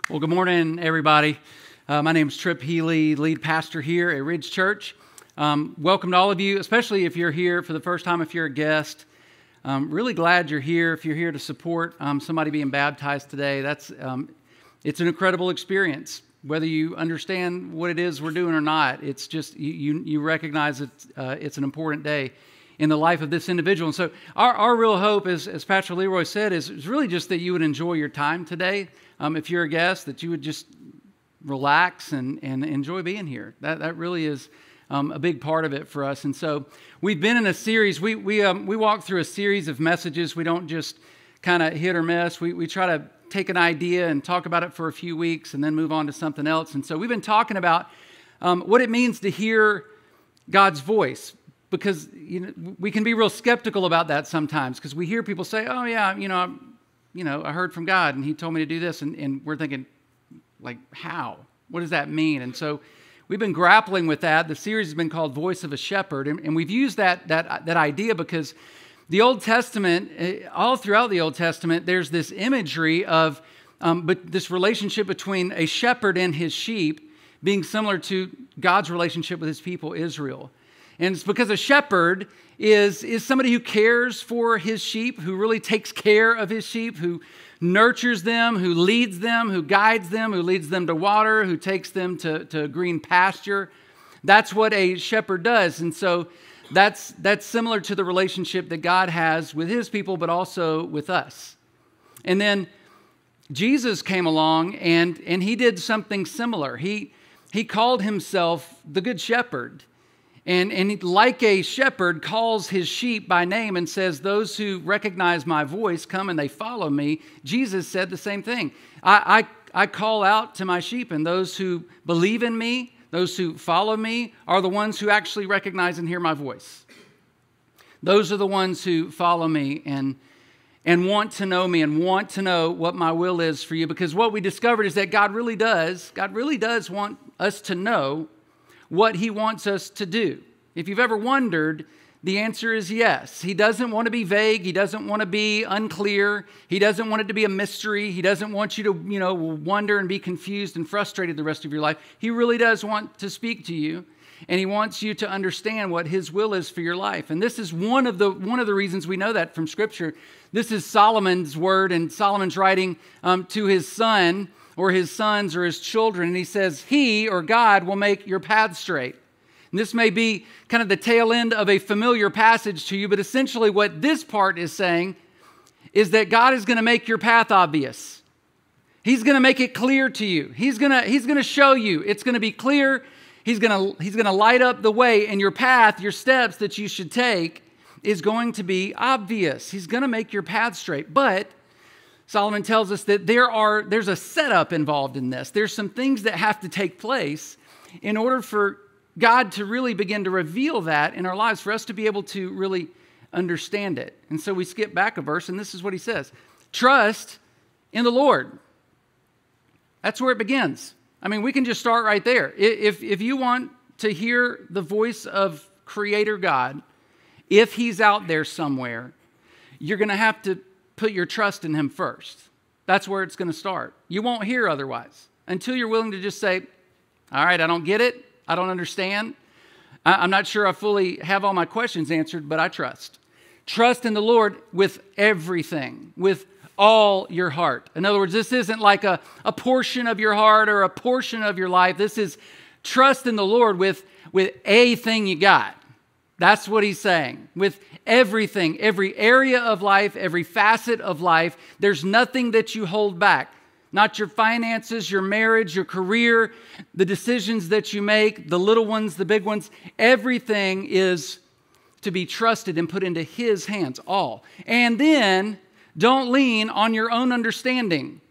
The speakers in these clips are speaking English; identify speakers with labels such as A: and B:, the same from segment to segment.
A: Well, good morning, everybody. My name is Trip Healy, lead pastor here at Ridge Church. Welcome to all of you, especially if you're here for the first time, if you're a guest. Really glad you're here. If you're here to support somebody being baptized today, it's an incredible experience. Whether you understand what it is we're doing or not, it's just you recognize that it's an important day in the life of this individual. And so our real hope, as Pastor Leroy said, is really just that you would enjoy your time today. If you're a guest, that you would just relax and enjoy being here. That really is a big part of it for us. And so we've been in a series. We walk through a series of messages. We don't just kind of hit or miss. We try to take an idea and talk about it for a few weeks and then move on to something else. And so we've been talking about what it means to hear God's voice, because we can be real skeptical about that sometimes, because we hear people say, "Oh yeah, I heard from God and He told me to do this," and we're thinking, like, how? What does that mean? And so we've been grappling with that. The series has been called Voice of a Shepherd, and we've used that idea because the Old Testament, all throughout the Old Testament, there's this imagery of but this relationship between a shepherd and his sheep being similar to God's relationship with His people, Israel. And it's because a shepherd is somebody who cares for his sheep, who really takes care of his sheep, who nurtures them, who leads them, who guides them, who leads them to water, who takes them to green pasture. That's what a shepherd does. And so that's similar to the relationship that God has with His people, but also with us. And then Jesus came along and He did something similar. He called Himself the Good Shepherd. And like a shepherd calls his sheep by name and says, "Those who recognize my voice come and they follow me." Jesus said the same thing. I call out to my sheep, and those who believe in me, those who follow me, are the ones who actually recognize and hear my voice. Those are the ones who follow me and want to know me and want to know what my will is for you. Because what we discovered is that God really does want us to know what He wants us to do. If you've ever wondered, the answer is yes. He doesn't want to be vague. He doesn't want to be unclear. He doesn't want it to be a mystery. He doesn't want you to, wonder and be confused and frustrated the rest of your life. He really does want to speak to you, and He wants you to understand what His will is for your life. And this is one of the reasons we know that from Scripture. This is Solomon's word, and Solomon's writing to his son, or his sons, or his children, and he says, He, or God, will make your path straight. And this may be kind of the tail end of a familiar passage to you, but essentially what this part is saying is that God is going to make your path obvious. He's going to make it clear to you. He's going to show you. It's going to be clear. He's going to light up the way, and your path, your steps that you should take is going to be obvious. He's going to make your path straight. But Solomon tells us that there's a setup involved in this. There's some things that have to take place in order for God to really begin to reveal that in our lives, for us to be able to really understand it. And so we skip back a verse, and this is what he says. Trust in the Lord. That's where it begins. I mean, we can just start right there. If you want to hear the voice of Creator God, if He's out there somewhere, you're going to have to put your trust in Him first. That's where it's going to start. You won't hear otherwise until you're willing to just say, all right, I don't get it. I don't understand. I'm not sure I fully have all my questions answered, but I trust. Trust in the Lord with everything, with all your heart. In other words, this isn't like a portion of your heart or a portion of your life. This is trust in the Lord with a thing you got. That's what he's saying. With everything, every area of life, every facet of life, there's nothing that you hold back. Not your finances, your marriage, your career, the decisions that you make, the little ones, the big ones. Everything is to be trusted and put into His hands, all. And then don't lean on your own understanding.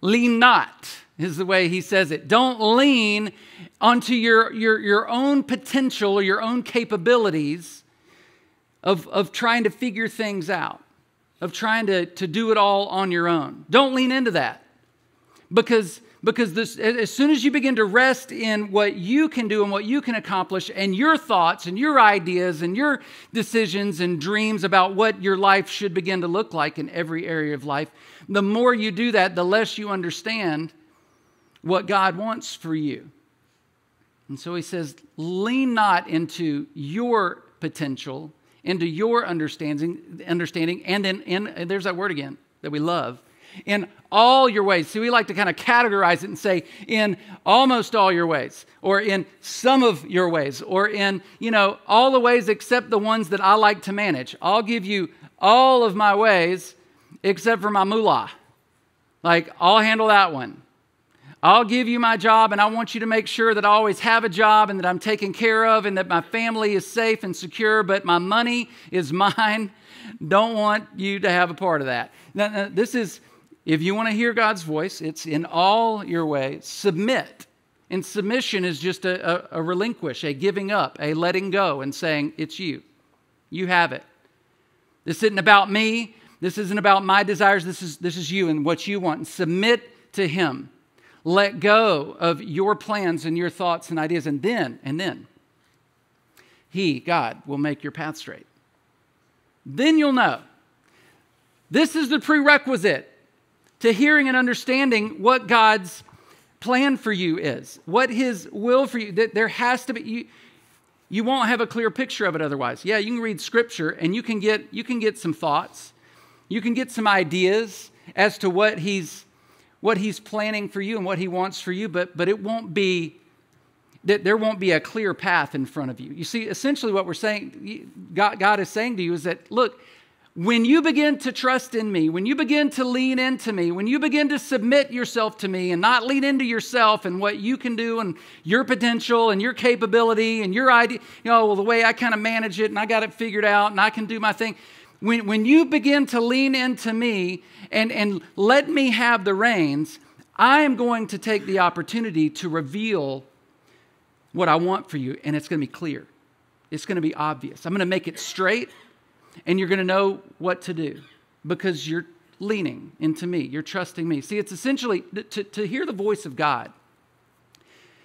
A: Lean not is the way he says it. Don't lean onto your own potential or your own capabilities of trying to figure things out, of trying to do it all on your own. Don't lean into that. Because this, as soon as you begin to rest in what you can do and what you can accomplish and your thoughts and your ideas and your decisions and dreams about what your life should begin to look like in every area of life, the more you do that, the less you understand what God wants for you. And so he says, lean not into your potential, into your understanding, and and there's that word again that we love, in all your ways. See, we like to kind of categorize it and say, in almost all your ways, or in some of your ways, or in, all the ways except the ones that I like to manage. I'll give you all of my ways except for my moolah. Like, I'll handle that one. I'll give you my job, and I want you to make sure that I always have a job and that I'm taken care of and that my family is safe and secure, but my money is mine. Don't want you to have a part of that. Now, this is, if you want to hear God's voice, it's in all your ways. Submit. And submission is just a relinquish, a giving up, a letting go and saying, it's you. You have it. This isn't about me. This isn't about my desires. This is you and what you want. And submit to Him. Let go of your plans and your thoughts and ideas. And then, He, God, will make your path straight. Then you'll know. This is the prerequisite to hearing and understanding what God's plan for you is, what His will for you. That there has to be, you won't have a clear picture of it otherwise. Yeah, you can read Scripture and you can get some thoughts. You can get some ideas as to what He's planning for you and what He wants for you, but it won't be, that there won't be a clear path in front of you. You see, essentially what we're saying, God is saying to you is that, look, when you begin to trust in me, when you begin to lean into me, when you begin to submit yourself to me and not lean into yourself and what you can do and your potential and your capability and your idea, the way I kind of manage it and I got it figured out and I can do my thing. When you begin to lean into me and let me have the reins, I am going to take the opportunity to reveal what I want for you, and it's going to be clear. It's going to be obvious. I'm going to make it straight, and you're going to know what to do because you're leaning into me. You're trusting me. See, it's essentially to hear the voice of God.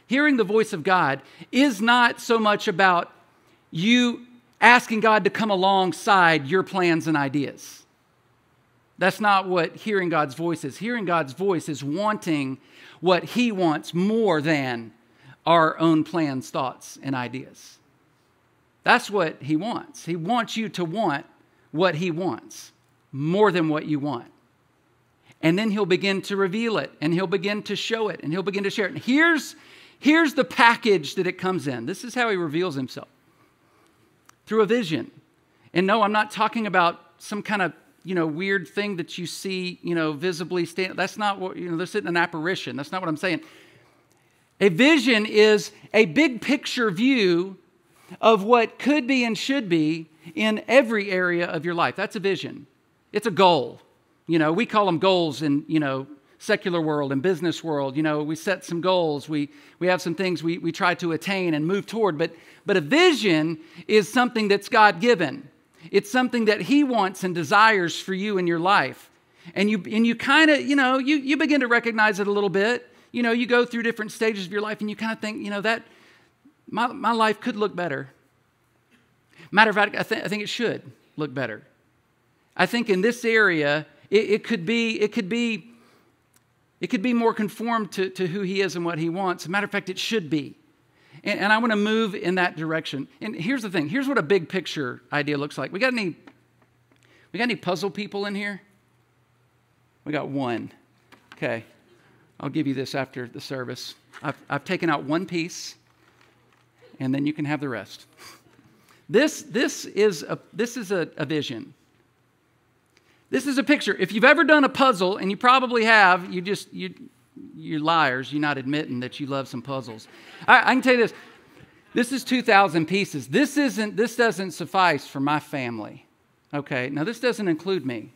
A: Hearing the voice of God is not so much about you asking God to come alongside your plans and ideas. That's not what hearing God's voice is. Hearing God's voice is wanting what He wants more than our own plans, thoughts, and ideas. That's what He wants. He wants you to want what He wants more than what you want. And then He'll begin to reveal it, and He'll begin to show it, and He'll begin to share it. And here's the package that it comes in. This is how He reveals Himself. Through a vision. And no, I'm not talking about some kind of, weird thing that you see, visibly stand. That's not what, they're sitting in an apparition. That's not what I'm saying. A vision is a big picture view of what could be and should be in every area of your life. That's a vision. It's a goal. We call them goals in, secular world and business world. We set some goals. We have some things we try to attain and move toward. But a vision is something that's God-given. It's something that He wants and desires for you in your life. And you kind of, you begin to recognize it a little bit. You go through different stages of your life and you kind of think, that my life could look better. Matter of fact, I think it should look better. I think in this area, it could be more conformed to who He is and what He wants. As a matter of fact, it should be. And I want to move in that direction. And here's the thing. Here's what a big picture idea looks like. We got any puzzle people in here? We got one. Okay. I'll give you this after the service. I've taken out one piece, and then you can have the rest. This is a vision. This is a picture. If you've ever done a puzzle, and you probably have, you're liars. You're not admitting that you love some puzzles. I can tell you this. This is 2,000 pieces. This doesn't suffice for my family. Okay. Now this doesn't include me.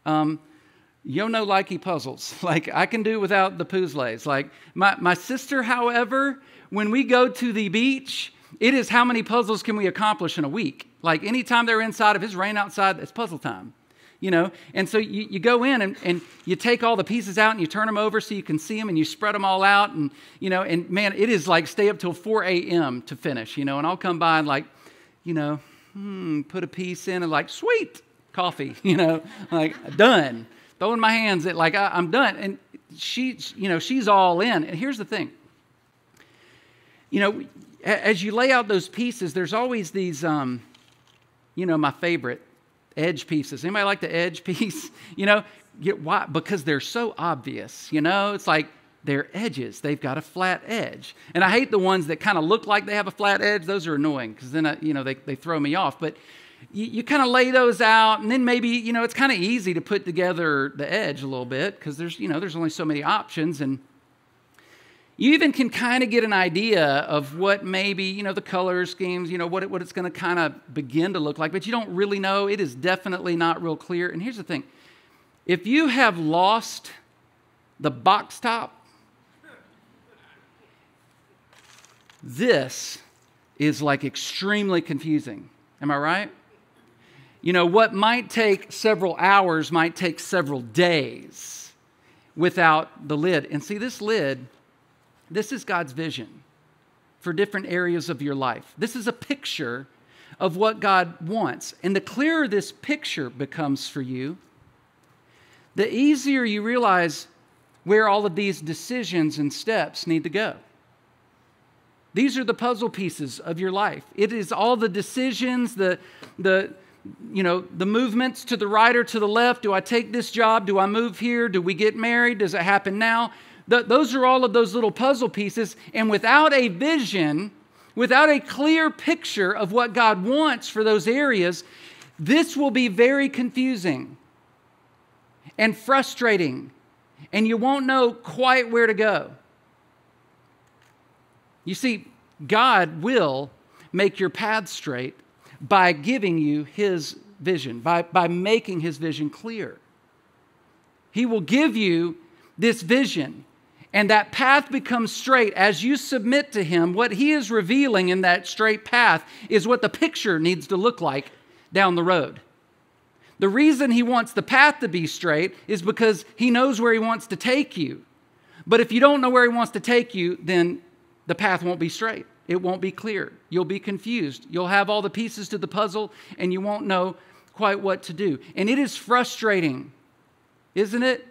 A: You know, likey puzzles. Like I can do without the puzzles. Like my sister, however, when we go to the beach, it is how many puzzles can we accomplish in a week? Like anytime they're inside, if it's rain outside, it's puzzle time. And so you go in and you take all the pieces out and you turn them over so you can see them and you spread them all out. And, and man, it is like stay up till 4 a.m. to finish, and I'll come by and like, put a piece in and like, sweet, coffee, like done. Throwing my hands at like, I'm done. And she's all in. And here's the thing. As you lay out those pieces, there's always these, my favorite, edge pieces. Anybody like the edge piece? Why? Because they're so obvious. It's like they're edges. They've got a flat edge. And I hate the ones that kind of look like they have a flat edge. Those are annoying because then, they throw me off. But you kind of lay those out, and then maybe, it's kind of easy to put together the edge a little bit because there's only so many options. And you even can kind of get an idea of what maybe, the color schemes, what it's going to kind of begin to look like, but you don't really know. It is definitely not real clear. And here's the thing. If you have lost the box top, this is like extremely confusing. Am I right? What might take several hours might take several days without the lid. And see, this lid, this is God's vision for different areas of your life. This is a picture of what God wants. And the clearer this picture becomes for you, the easier you realize where all of these decisions and steps need to go. These are the puzzle pieces of your life. It is all the decisions, the movements to the right or to the left. Do I take this job? Do I move here? Do we get married? Does it happen now? Those are all of those little puzzle pieces. And without a vision, without a clear picture of what God wants for those areas, this will be very confusing and frustrating, and you won't know quite where to go. You see, God will make your path straight by giving you His vision, by making His vision clear. He will give you this vision, and that path becomes straight as you submit to Him. What He is revealing in that straight path is what the picture needs to look like down the road. The reason He wants the path to be straight is because He knows where He wants to take you. But if you don't know where He wants to take you, then the path won't be straight. It won't be clear. You'll be confused. You'll have all the pieces to the puzzle, and you won't know quite what to do. And it is frustrating, isn't it?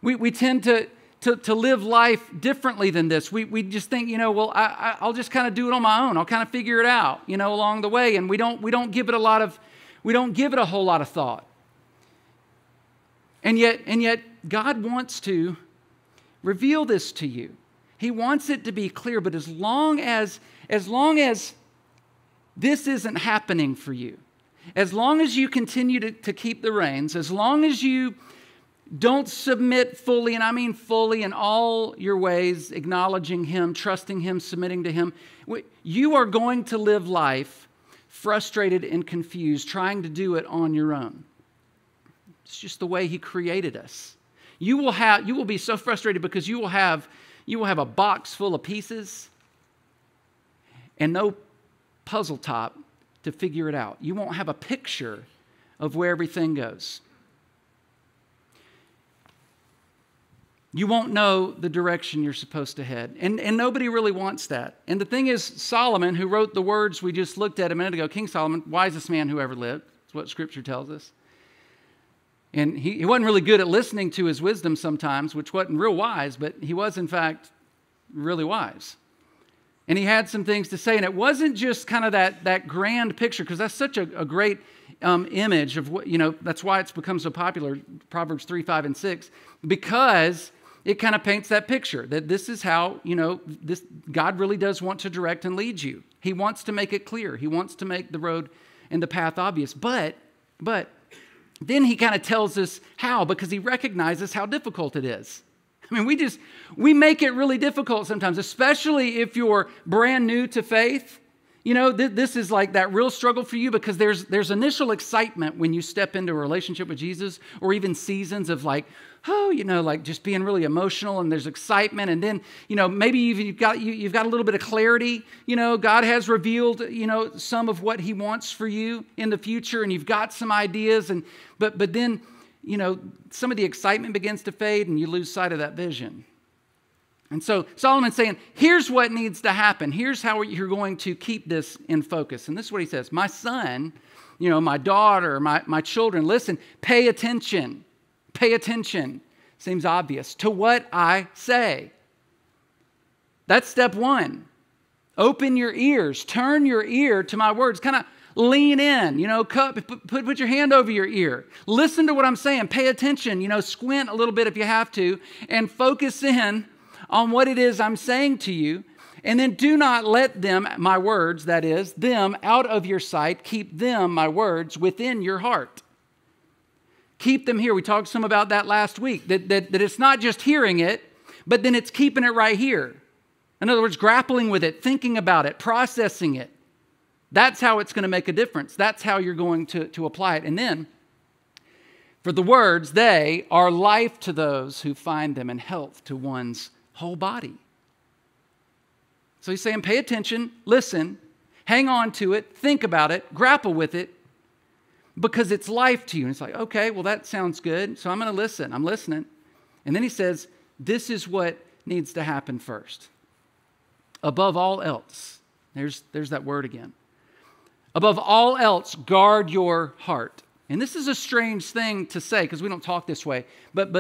A: We tend to live life differently than this. We just think, I'll just kind of do it on my own. I'll kind of figure it out, along the way. And we don't give it a whole lot of thought. And yet God wants to reveal this to you. He wants it to be clear, but as long as this isn't happening for you, as long as you continue to keep the reins, as long as you don't submit fully, and I mean fully in all your ways, acknowledging Him, trusting Him, submitting to Him, you are going to live life frustrated and confused, trying to do it on your own. It's just the way He created us. You will be so frustrated because you will have a box full of pieces and no puzzle top to figure it out. You won't have a picture of where everything goes. You won't know the direction you're supposed to head. And nobody really wants that. And the thing is, Solomon, who wrote the words we just looked at a minute ago, King Solomon, wisest man who ever lived, is what Scripture tells us. And he wasn't really good at listening to his wisdom sometimes, which wasn't real wise, but he was, in fact, really wise. And he had some things to say. And it wasn't just kind of that grand picture, because that's such a great image of what, that's why it's become so popular, Proverbs 3, 5, and 6, because it kind of paints that picture that this is how, God really does want to direct and lead you. He wants to make it clear. He wants to make the road and the path obvious. But then he kind of tells us how, because he recognizes how difficult it is. I mean, we make it really difficult sometimes, especially if you're brand new to faith. This is like that real struggle for you, because there's initial excitement when you step into a relationship with Jesus, or even seasons of like just being really emotional, and there's excitement. And then, maybe you've got a little bit of clarity. God has revealed, some of what He wants for you in the future, and you've got some ideas. But then, some of the excitement begins to fade, and you lose sight of that vision. And so Solomon's saying, here's what needs to happen. Here's how you're going to keep this in focus. And this is what he says. My son, my daughter, my children, listen, pay attention. Pay attention Seems obvious. To what I say. That's step one. Open your ears. Turn your ear to my words. Kind of lean in. Put your hand over your ear. Listen to what I'm saying. Pay attention. Squint a little bit if you have to. And focus in on what it is I'm saying to you. And then do not let them, my words, that is, them out of your sight. Keep them, my words, within your heart. Keep them here. We talked some about that last week, that it's not just hearing it, but then it's keeping it right here. In other words, grappling with it, thinking about it, processing it. That's how it's going to make a difference. That's how you're going to apply it. And then, for the words, they are life to those who find them and health to one's whole body. So he's saying, pay attention, listen, hang on to it, think about it, grapple with it, because it's life to you. And it's like, okay, well, that sounds good, so I'm going to listen. I'm listening. And then he says, this is what needs to happen first. Above all else, there's that word again. Above all else, guard your heart. And this is a strange thing to say because we don't talk this way. But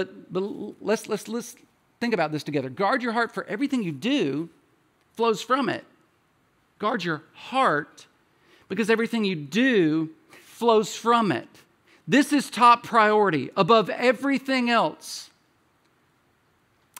A: let's think about this together. Guard your heart, for everything you do flows from it. Guard your heart because everything you do flows from it. This is top priority above everything else.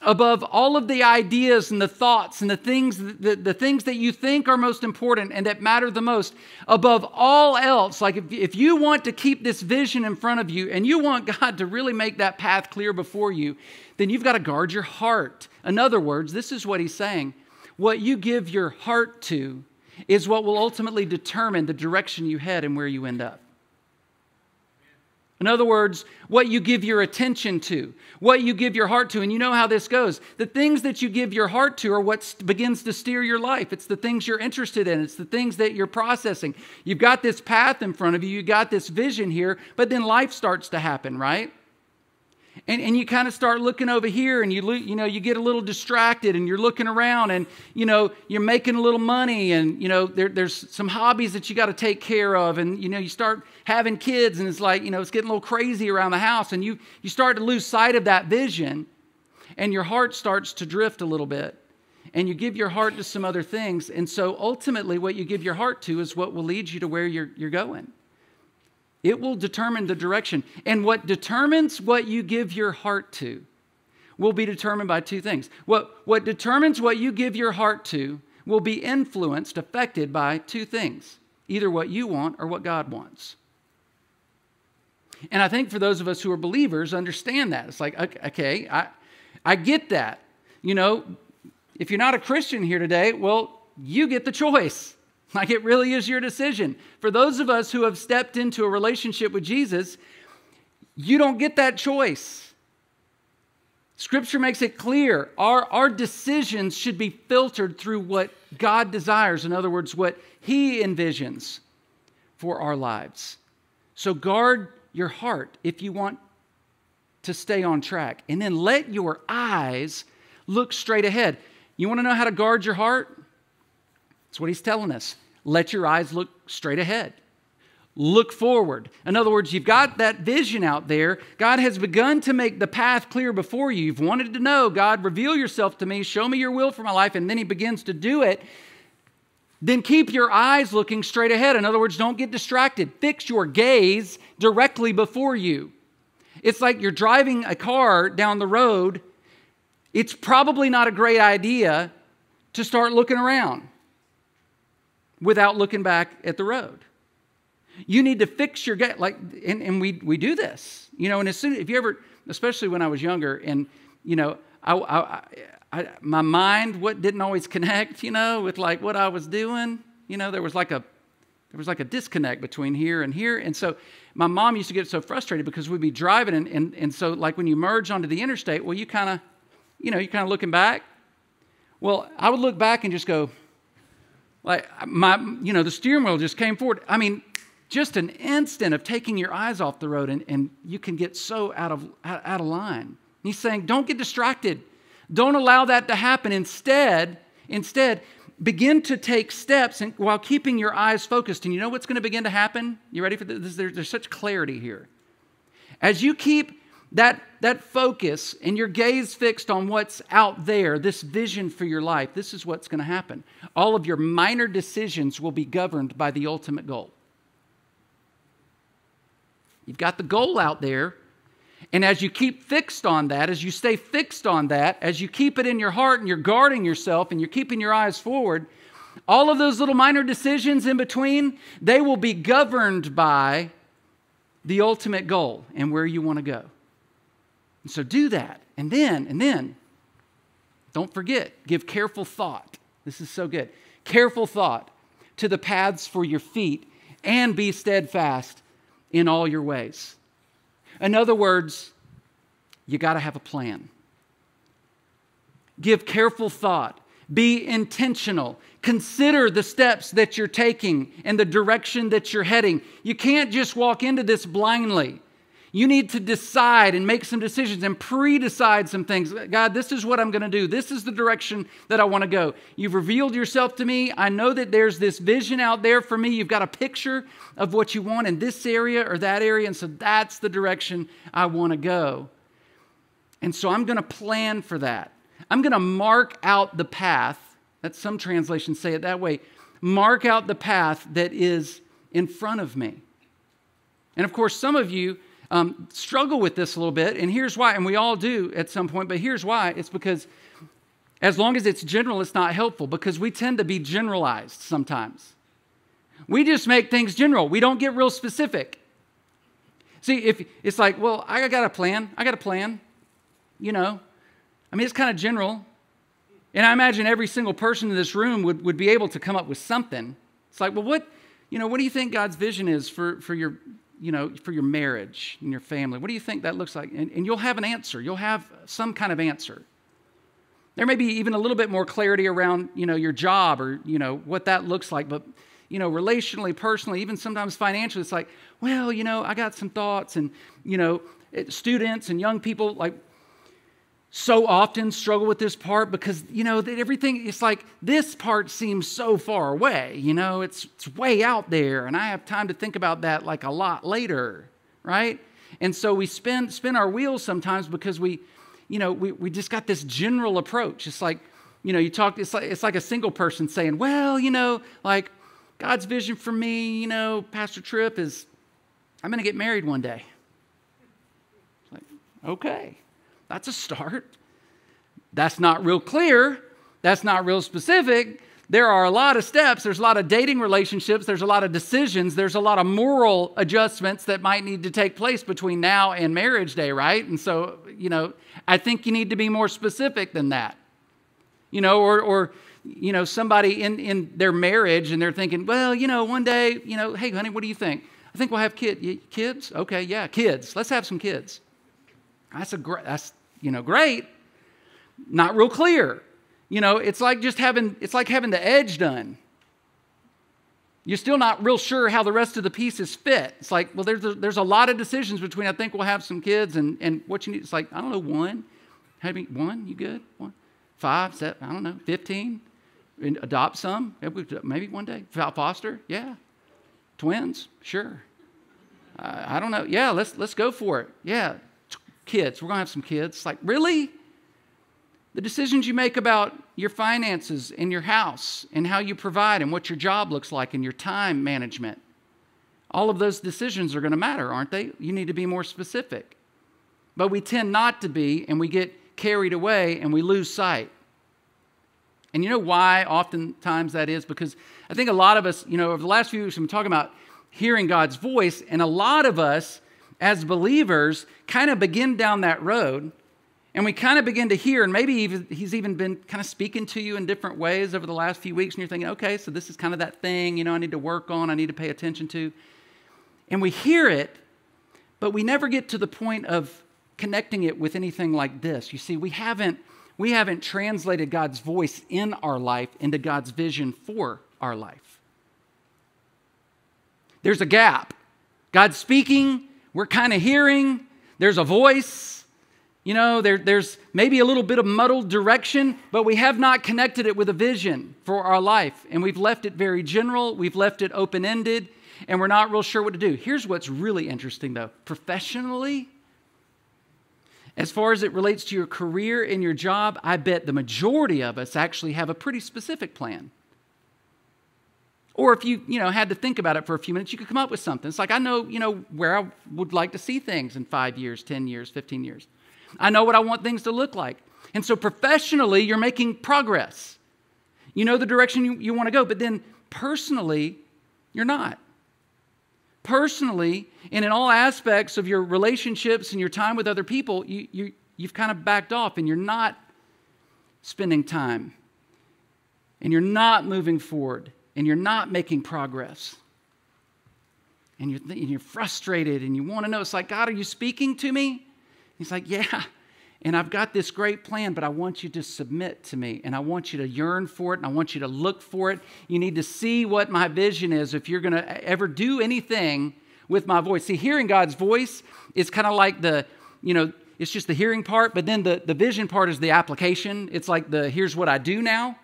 A: Above all of the ideas and the thoughts and the things that you think are most important and that matter the most. Above all else, like if you want to keep this vision in front of you and you want God to really make that path clear before you, then you've got to guard your heart. In other words, this is what he's saying. What you give your heart to is what will ultimately determine the direction you head and where you end up. In other words, what you give your attention to, what you give your heart to, and you know how this goes. The things that you give your heart to are what begins to steer your life. It's the things you're interested in. It's the things that you're processing. You've got this path in front of you. You've got this vision here, but then life starts to happen, right? And you kind of start looking over here and you get a little distracted and you're looking around and, you're making a little money and, there's some hobbies that you got to take care of. And, you start having kids and it's like, it's getting a little crazy around the house and you start to lose sight of that vision and your heart starts to drift a little bit and you give your heart to some other things. And so ultimately what you give your heart to is what will lead you to where you're going. It will determine the direction. And what determines what you give your heart to will be determined by two things. What determines what you give your heart to will be influenced, affected by two things. Either what you want or what God wants. And I think for those of us who are believers, understand that. It's like, okay, I get that. If you're not a Christian here today, well, you get the choice. Like it really is your decision. For those of us who have stepped into a relationship with Jesus, you don't get that choice. Scripture makes it clear. Our decisions should be filtered through what God desires. In other words, what He envisions for our lives. So guard your heart if you want to stay on track. And then let your eyes look straight ahead. You want to know how to guard your heart? That's what he's telling us. Let your eyes look straight ahead. Look forward. In other words, you've got that vision out there. God has begun to make the path clear before you. You've wanted to know, God, reveal yourself to me. Show me your will for my life. And then he begins to do it. Then keep your eyes looking straight ahead. In other words, don't get distracted. Fix your gaze directly before you. It's like you're driving a car down the road. It's probably not a great idea to start looking around without looking back at the road. You need to fix your gaze, and we do this, and as soon, if you ever, especially when I was younger, and, my mind, didn't always connect, with like what I was doing, there was like a disconnect between here. And so my mom used to get so frustrated because we'd be driving and so like when you merge onto the interstate, well, you're kind of looking back. Well, I would look back and just go, like the steering wheel just came forward. I mean, just an instant of taking your eyes off the road and you can get so out of line. And he's saying, don't get distracted. Don't allow that to happen. Instead, begin to take steps while keeping your eyes focused. And you know what's going to begin to happen? You ready for this? There's such clarity here. As you keep that focus and your gaze fixed on what's out there, this vision for your life, this is what's going to happen. All of your minor decisions will be governed by the ultimate goal. You've got the goal out there, and as you keep fixed on that, as you stay fixed on that, as you keep it in your heart and you're guarding yourself and you're keeping your eyes forward, all of those little minor decisions in between, they will be governed by the ultimate goal and where you want to go. And so do that. And then, don't forget, give careful thought. This is so good. Careful thought to the paths for your feet, and be steadfast in all your ways. In other words, you got to have a plan. Give careful thought. Be intentional. Consider the steps that you're taking and the direction that you're heading. You can't just walk into this blindly. You need to decide and make some decisions and pre-decide some things. God, this is what I'm going to do. This is the direction that I want to go. You've revealed yourself to me. I know that there's this vision out there for me. You've got a picture of what you want in this area or that area, and so that's the direction I want to go. And so I'm going to plan for that. I'm going to mark out the path. That's some translations say it that way. Mark out the path that is in front of me. And of course, some of you struggle with this a little bit, and here's why, and we all do at some point, but here's why. It's because as long as it's general, it's not helpful, because we tend to be generalized sometimes. We just make things general. We don't get real specific. See, if it's like, well, I got a plan, you know. I mean, it's kind of general. And I imagine every single person in this room would be able to come up with something. It's like, well, what do you think God's vision is for your marriage and your family? What do you think that looks like? And you'll have an answer. You'll have some kind of answer. There may be even a little bit more clarity around, your job or, what that looks like. But, relationally, personally, even sometimes financially, it's like, well, I got some thoughts. And, students and young people, like, so often struggle with this part because, that everything, it's like this part seems so far away, it's way out there, and I have time to think about that like a lot later, right? And so we spin our wheels sometimes because we just got this general approach. It's like, it's like a single person saying, well, like God's vision for me, Pastor Tripp is, I'm going to get married one day. It's like, okay. That's a start. That's not real clear. That's not real specific. There are a lot of steps. There's a lot of dating relationships. There's a lot of decisions. There's a lot of moral adjustments that might need to take place between now and marriage day, right? And so, I think you need to be more specific than that. Or somebody in their marriage and they're thinking, well, one day, hey, honey, what do you think? I think we'll have kids. Okay, yeah, kids. Let's have some kids. That's great. Not real clear. It's like having the edge done. You're still not real sure how the rest of the pieces fit. It's like, well, there's a lot of decisions between, I think we'll have some kids and what you need. It's like, I don't know, one. One, you good? 1, 5, 7, I don't know, 15. And adopt some, maybe one day. Foster, yeah. Twins, sure. I don't know. Yeah, let's go for it. Yeah. Kids, we're going to have some kids. It's like, really? The decisions you make about your finances in your house and how you provide and what your job looks like and your time management, all of those decisions are going to matter, aren't they? You need to be more specific. But we tend not to be, and we get carried away and we lose sight. And you know why oftentimes that is? Because I think a lot of us, over the last few weeks, we've been talking about hearing God's voice, and a lot of us as believers kind of begin down that road, and we kind of begin to hear, and maybe he's even been kind of speaking to you in different ways over the last few weeks, and you're thinking, okay, so this is kind of that thing, I need to work on, I need to pay attention to. And we hear it, but we never get to the point of connecting it with anything like this. You see, we haven't translated God's voice in our life into God's vision for our life. There's a gap. God's speaking, we're kind of hearing, there's a voice, there's maybe a little bit of muddled direction, but we have not connected it with a vision for our life. And we've left it very general, we've left it open-ended, and we're not real sure what to do. Here's what's really interesting though. Professionally, As far as it relates to your career and your job, I bet the majority of us actually have a pretty specific plan. Or if you had to think about it for a few minutes, you could come up with something. It's like, I know, where I would like to see things in 5 years, 10 years, 15 years. I know what I want things to look like. And so professionally, you're making progress. You know the direction you want to go, but then personally, you're not. Personally, and in all aspects of your relationships and your time with other people, you've kind of backed off and you're not spending time. And you're not moving forward. And you're not making progress. And you're frustrated and you want to know. It's like, God, are you speaking to me? He's like, yeah. And I've got this great plan, but I want you to submit to me. And I want you to yearn for it. And I want you to look for it. You need to see what my vision is if you're going to ever do anything with my voice. See, hearing God's voice is kind of like it's just the hearing part. But then the vision part is the application. It's like here's what I do now.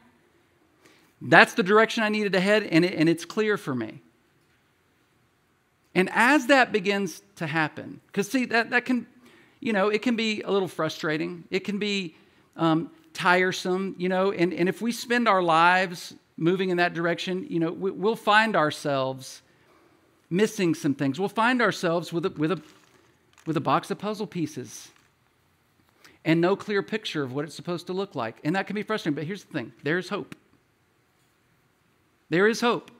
A: That's the direction I needed to head, and it's clear for me. And as that begins to happen, because see, that can, it can be a little frustrating. It can be tiresome, and if we spend our lives moving in that direction, we'll find ourselves missing some things. We'll find ourselves with a box of puzzle pieces and no clear picture of what it's supposed to look like. And that can be frustrating, but here's the thing. There's hope. There is hope.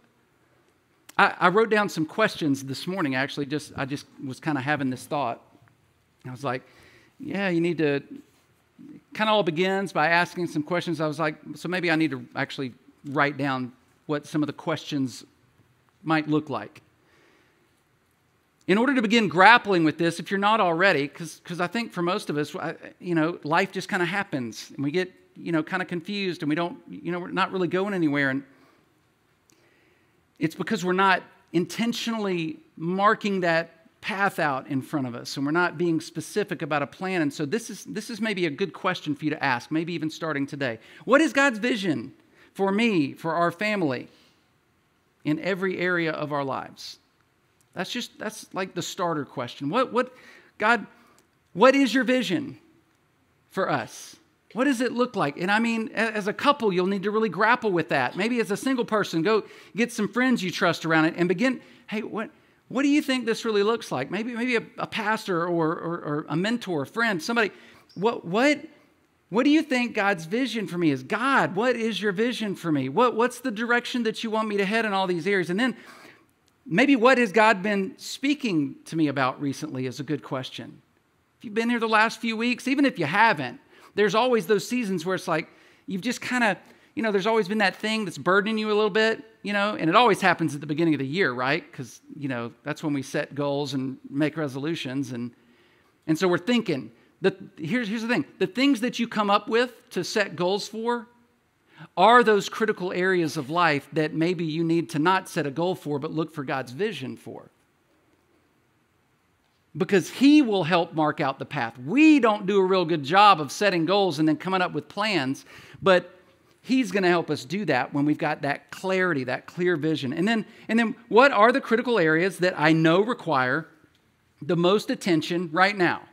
A: I wrote down some questions this morning, actually. I just was kind of having this thought. I was like, yeah, you need to, kind of all begins by asking some questions. I was like, so maybe I need to actually write down what some of the questions might look like. In order to begin grappling with this, if you're not already, because I think for most of us, life just kind of happens. And we get, kind of confused and we don't, we're not really going anywhere. And it's because we're not intentionally marking that path out in front of us, and we're not being specific about a plan. And so this is maybe a good question for you to ask, maybe even starting today. What is God's vision for me, for our family, in every area of our lives? That's like the starter question. God, what is your vision for us? What does it look like? And I mean, as a couple, you'll need to really grapple with that. Maybe as a single person, go get some friends you trust around it and begin, hey, what do you think this really looks like? Maybe a pastor or a mentor, a friend, somebody. What do you think God's vision for me is? God, what is your vision for me? What's the direction that you want me to head in all these areas? And then maybe what has God been speaking to me about recently is a good question. If you've been here the last few weeks, even if you haven't, there's always those seasons where it's like you've just kind of, there's always been that thing that's burdening you a little bit, and it always happens at the beginning of the year, right? Because, that's when we set goals and make resolutions. And so we're thinking that here's the thing. The things that you come up with to set goals for are those critical areas of life that maybe you need to not set a goal for, but look for God's vision for. Because He will help mark out the path. We don't do a real good job of setting goals and then coming up with plans, but He's going to help us do that when we've got that clarity, that clear vision. And then what are the critical areas that I know require the most attention right now?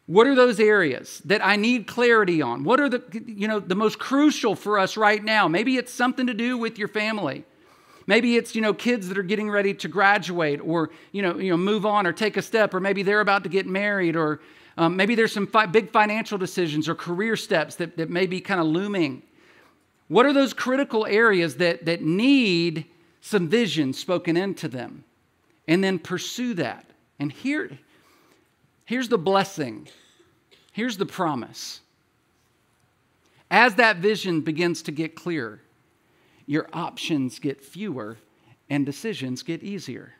A: What are those areas that I need clarity on? What are the most crucial for us right now? Maybe it's something to do with your family. Maybe it's, kids that are getting ready to graduate or, move on or take a step, or maybe they're about to get married, or maybe there's some big financial decisions or career steps that may be kind of looming. What are those critical areas that need some vision spoken into them? And then pursue that. And here's the blessing. Here's the promise. As that vision begins to get clearer, your options get fewer and decisions get easier.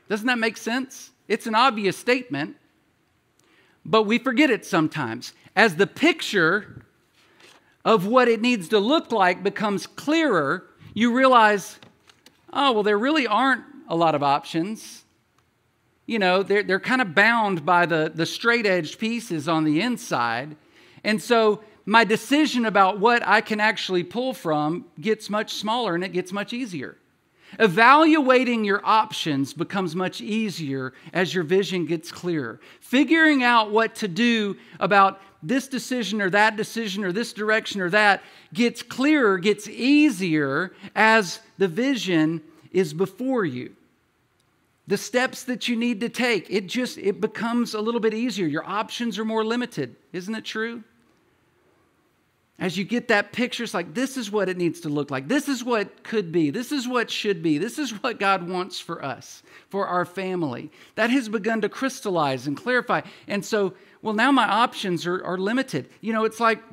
A: Doesn't that make sense? It's an obvious statement, but we forget it sometimes. As the picture of what it needs to look like becomes clearer, you realize, oh, well, there really aren't a lot of options. They're kind of bound by the straight-edged pieces on the inside. And so my decision about what I can actually pull from gets much smaller and it gets much easier. Evaluating your options becomes much easier as your vision gets clearer. Figuring out what to do about this decision or this direction or that gets clearer, gets easier as the vision is before you. The steps that you need to take, it becomes a little bit easier. Your options are more limited. Isn't it true? As you get that picture, it's like, this is what it needs to look like. This is what could be. This is what should be. This is what God wants for us, for our family. That has begun to crystallize and clarify. And so, well, now my options are limited. It's like,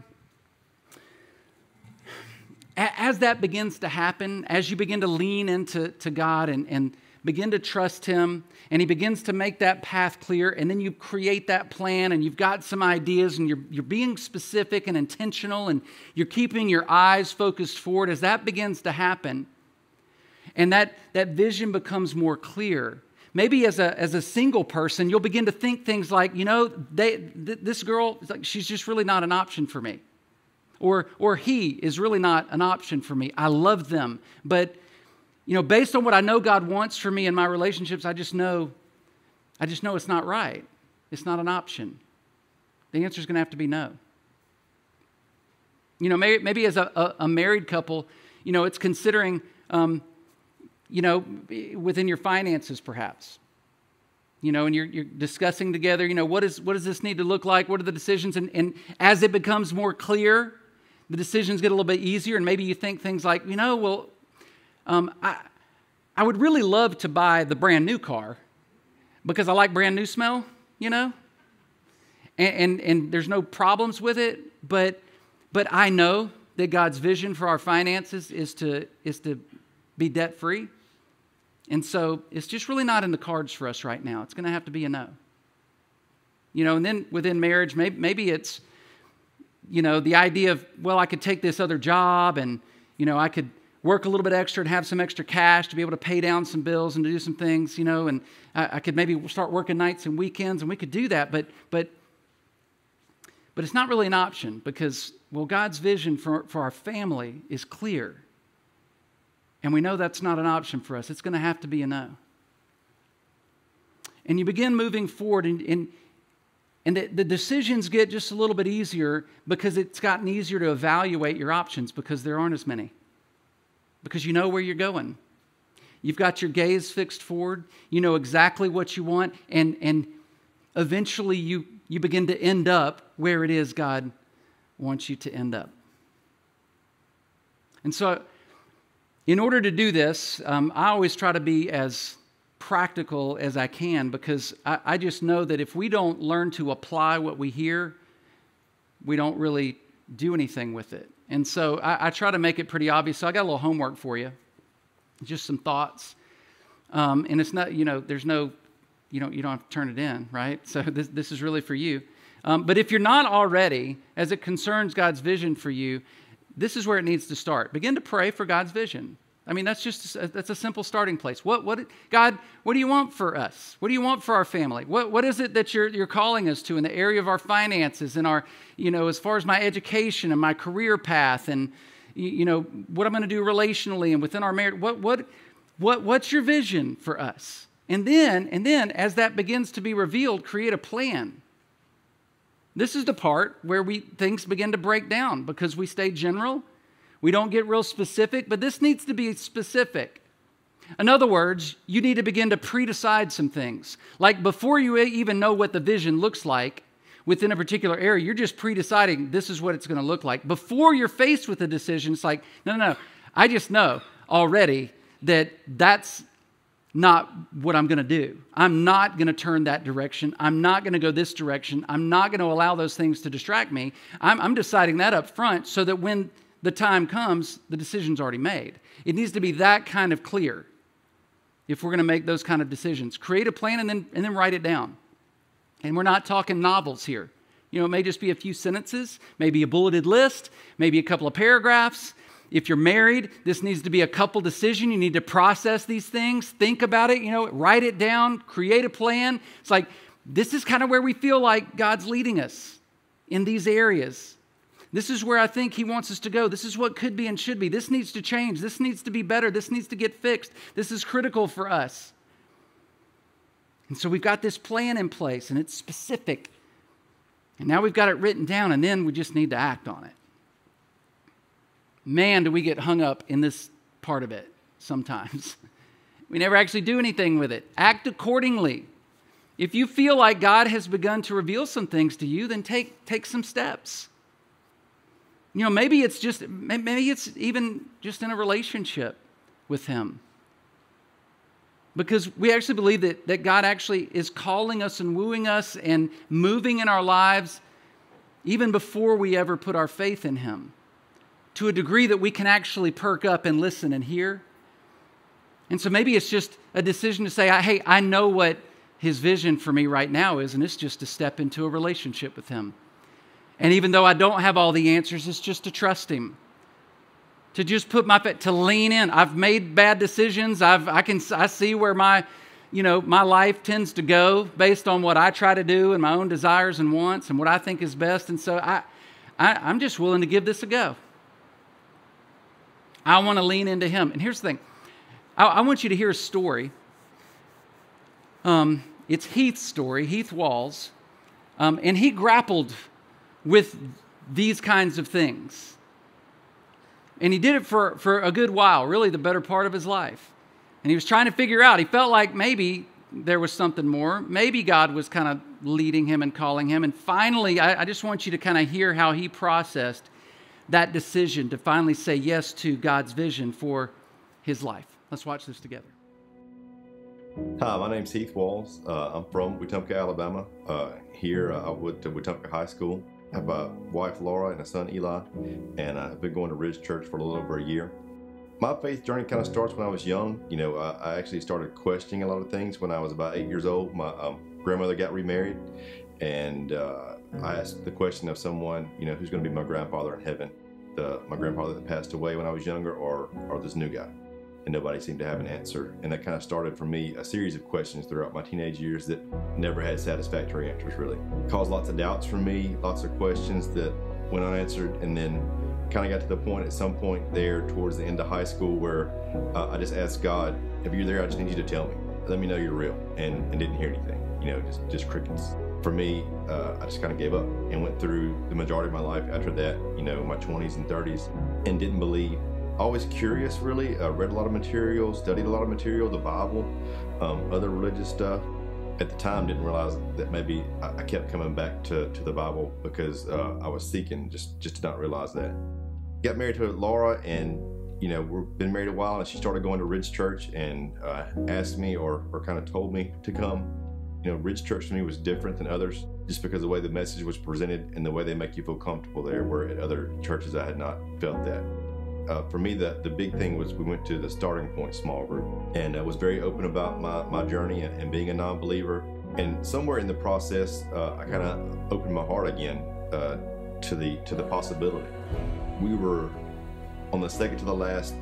A: as that begins to happen, as you begin to lean into God and begin to trust Him, and He begins to make that path clear, and then you create that plan, and you've got some ideas, and you're being specific and intentional, and you're keeping your eyes focused forward. As that begins to happen, and that vision becomes more clear, maybe as a single person, you'll begin to think things like, this girl, she's just really not an option for me. Or he is really not an option for me. I love them, but based on what I know God wants for me in my relationships, I just know it's not right. It's not an option. The answer is going to have to be no. Maybe as a married couple, it's considering, within your finances perhaps. And you're discussing together, what does this need to look like? What are the decisions? And as it becomes more clear, the decisions get a little bit easier, and maybe you think things like, I would really love to buy the brand new car because I like brand new smell, and there's no problems with it, but I know that God's vision for our finances is to be debt free. And so it's just really not in the cards for us right now. It's going to have to be a no. And then within marriage, maybe it's, the idea of, well, I could take this other job and, I could work a little bit extra and have some extra cash to be able to pay down some bills and to do some things, and I could maybe start working nights and weekends, and we could do that. But it's not really an option because, well, God's vision for our family is clear. And we know that's not an option for us. It's going to have to be a no. And you begin moving forward, and the decisions get just a little bit easier because it's gotten easier to evaluate your options because there aren't as many. Because you know where you're going. You've got your gaze fixed forward. You know exactly what you want. And eventually you begin to end up where it is God wants you to end up. And so in order to do this, I always try to be as practical as I can because I just know that if we don't learn to apply what we hear, we don't really do anything with it. And so I try to make it pretty obvious. So I got a little homework for you, just some thoughts. And it's not, there's no, you don't have to turn it in, right? So this is really for you. But if you're not already, as it concerns God's vision for you, this is where it needs to start. Begin to pray for God's vision. I mean, that's a simple starting place. God, what do you want for us? What do you want for our family? What is it that you're calling us to in the area of our finances and our, as far as my education and my career path and, what I'm going to do relationally and within our marriage? What's your vision for us? And then as that begins to be revealed, create a plan. This is the part where things begin to break down because we stay general. We don't get real specific, but this needs to be specific. In other words, you need to begin to pre-decide some things. Like before you even know what the vision looks like within a particular area, you're just pre-deciding this is what it's going to look like. Before you're faced with a decision, it's like, no, I just know already that that's not what I'm going to do. I'm not going to turn that direction. I'm not going to go this direction. I'm not going to allow those things to distract me. I'm deciding that up front so that when the time comes, the decision's already made. It needs to be that kind of clear if we're going to make those kind of decisions. Create a plan and then write it down. And we're not talking novels here. It may just be a few sentences, maybe a bulleted list, maybe a couple of paragraphs. If you're married, this needs to be a couple decision. You need to process these things, think about it, write it down, create a plan. It's like, this is kind of where we feel like God's leading us in these areas. This is where I think he wants us to go. This is what could be and should be. This needs to change. This needs to be better. This needs to get fixed. This is critical for us. And so we've got this plan in place, and it's specific. And now we've got it written down, and then we just need to act on it. Man, do we get hung up in this part of it sometimes. We never actually do anything with it. Act accordingly. If you feel like God has begun to reveal some things to you, then take some steps. You know, maybe it's even just in a relationship with him. Because we actually believe that God actually is calling us and wooing us and moving in our lives even before we ever put our faith in him, to a degree that we can actually perk up and listen and hear. And so maybe it's just a decision to say, hey, I know what his vision for me right now is, and it's just to step into a relationship with him. And even though I don't have all the answers, it's just to trust him. To just put my faith, to lean in. I've made bad decisions. I see where my life tends to go based on what I try to do and my own desires and wants and what I think is best. And so I'm just willing to give this a go. I want to lean into him. And here's the thing. I want you to hear a story. It's Heath's story, Heath Walls. And he grappled with these kinds of things. And he did it for a good while, really the better part of his life. And he was trying to figure out, he felt like maybe there was something more. Maybe God was kind of leading him and calling him. And finally, I just want you to kind of hear how he processed that decision to finally say yes to God's vision for his life. Let's watch this together.
B: Hi, my name's Heath Walls. I'm from Wetumpka, Alabama. Here I went to Wetumpka High School. I have a wife, Laura, and a son, Eli, and I've been going to Ridge Church for a little over a year. My faith journey kind of starts when I was young. You know, I actually started questioning a lot of things when I was about 8 years old. My grandmother got remarried, and I asked the question of someone, who's going to be my grandfather in heaven? My grandfather that passed away when I was younger, or this new guy? And nobody seemed to have an answer. And that kind of started for me a series of questions throughout my teenage years that never had satisfactory answers, really. It caused lots of doubts for me, lots of questions that went unanswered, and then kind of got to the point at some point there towards the end of high school where I just asked God, if you're there, I just need you to tell me. Let me know you're real. And didn't hear anything, just crickets. For me, I just kind of gave up and went through the majority of my life after that, my 20s and 30s, and didn't believe. Always curious, really. Read a lot of material, studied a lot of material, the Bible, other religious stuff. At the time, didn't realize that maybe I kept coming back to the Bible because I was seeking, just did not realize that. Got married to Laura, and we've been married a while, and she started going to Ridge Church and asked me or kind of told me to come. Ridge Church to me was different than others just because of the way the message was presented and the way they make you feel comfortable there, where at other churches I had not felt that. For me, the big thing was we went to the Starting Point small group, and I was very open about my journey and being a non-believer. And somewhere in the process, I kind of opened my heart again to the possibility. We were on the second to the last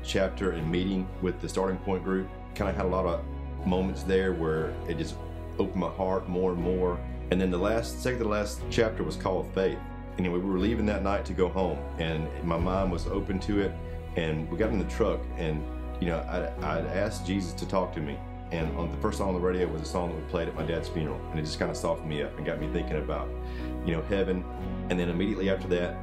B: chapter and meeting with the Starting Point group. Kind of had a lot of moments there where it just opened my heart more and more. And then the second to the last chapter was called Faith. Anyway, we were leaving that night to go home, and my mind was open to it, and we got in the truck, and I'd asked Jesus to talk to me, and on the first song on the radio was a song that we played at my dad's funeral, and it just kind of softened me up and got me thinking about heaven. And then immediately after that,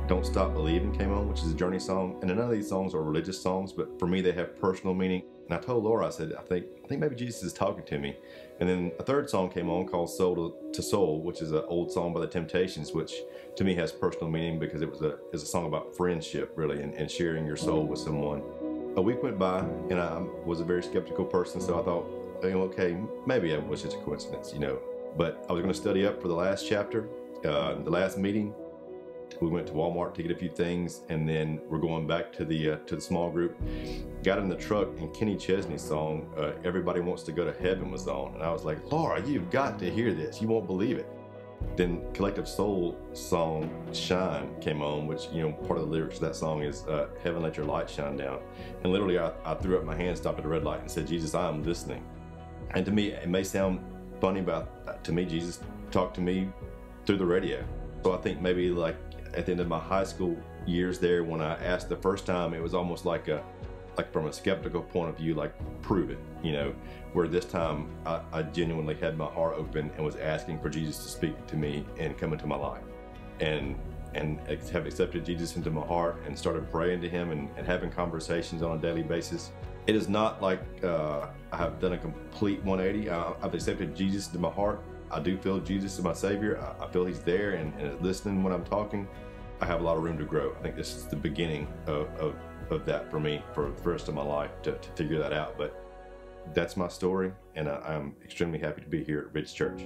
B: Don't Stop Believing came on, which is a journey song, and none of these songs are religious songs, but for me they have personal meaning. And I told Laura, I said, I think maybe Jesus is talking to me. And then a third song came on called Soul to Soul, which is an old song by the Temptations, which to me has personal meaning because it's a song about friendship, really, and sharing your soul with someone. A week went by, and I was a very skeptical person, so I thought, okay, maybe it was just a coincidence, But I was going to study up for the last chapter, the last meeting. We went to Walmart to get a few things, and then we're going back to the small group. Got in the truck, and Kenny Chesney's song, Everybody Wants to Go to Heaven, was on. And I was like, Laura, you've got to hear this. You won't believe it. Then Collective Soul song, Shine, came on, which, part of the lyrics of that song is, Heaven, let your light shine down. And literally, I threw up my hand, stopped at a red light, and said, Jesus, I am listening. And to me, it may sound funny, but to me, Jesus talked to me through the radio. So I think maybe like at the end of my high school years there, when I asked the first time, it was almost like from a skeptical point of view, like, prove it, you know, where this time I genuinely had my heart open and was asking for Jesus to speak to me and come into my life, and have accepted Jesus into my heart and started praying to him and having conversations on a daily basis. It is not like I have done a complete 180. I've accepted Jesus into my heart. I do feel Jesus is my Savior. I feel he's there and is listening when I'm talking. I have a lot of room to grow. I think this is the beginning of that for me for the rest of my life to figure that out. But that's my story, and I'm extremely happy to be here at Ridge Church.